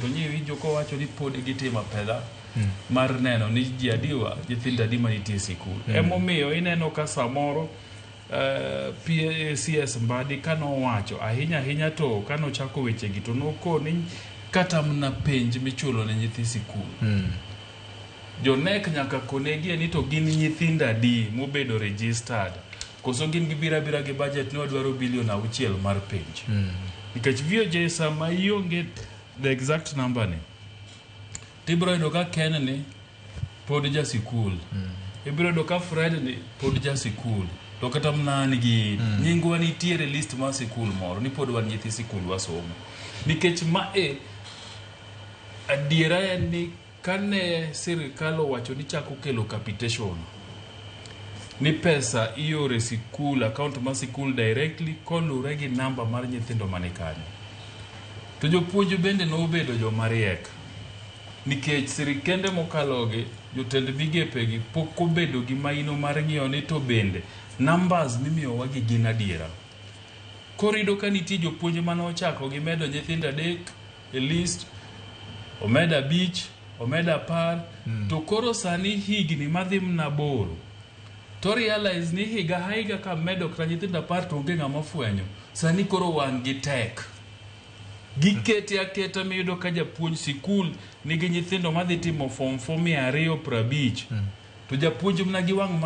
To nyiwi joko wacho ni pod gitimo pesa mar neno ni ji adiwa nyithindo adi manitie sikul. Emomiyo ineno ka samoro PCS Mbadi kanowacho ahinya to kanochako wechegi to nokoni kata mna penj michulo ne nyithi sikul. Jo-NEC nyaka konegi ni to gin nyithindo adi mobedo registered. Koso gin gibira gi budget ni wadwaro bilion 6 mar penj. Nikech VOJ sama ionge the exact number ni tibro yudo ka Ken ni pod ja sikul. Ibro yudo ka Fred ni pod ja sikul. To kata mnani gi nyingwa nitiere list mar sikul moro ni pod wan nyithi sikul wasomo. Nikech adiera ni kane sirikal owacho ni chako kelo capitation ni pesa iore sikul account mar sikul directly kolure gi namba mar nyithindo manikani. To jopuonj bende nobedo jomariek nikech sirikende mokaloge jotend migepegi pok obedo gi maino mar ng'iyo ni to bende numbers mimiyowa gi gin adiera. Korido ka nitie jopuonj mane ochako gi medo nyithindo 3 e list, omedo 5, omedo 10, to koro sani higni madhi mna boro to realize ni higa ka medo kata nyithindo 10 to onge ng'ama fwenyo. Sani koro wan gi tek gikete aketa miyudo ka japuonj sikul nigi nyithindo madhi timo form 4 250 to japuonj mna gi wang'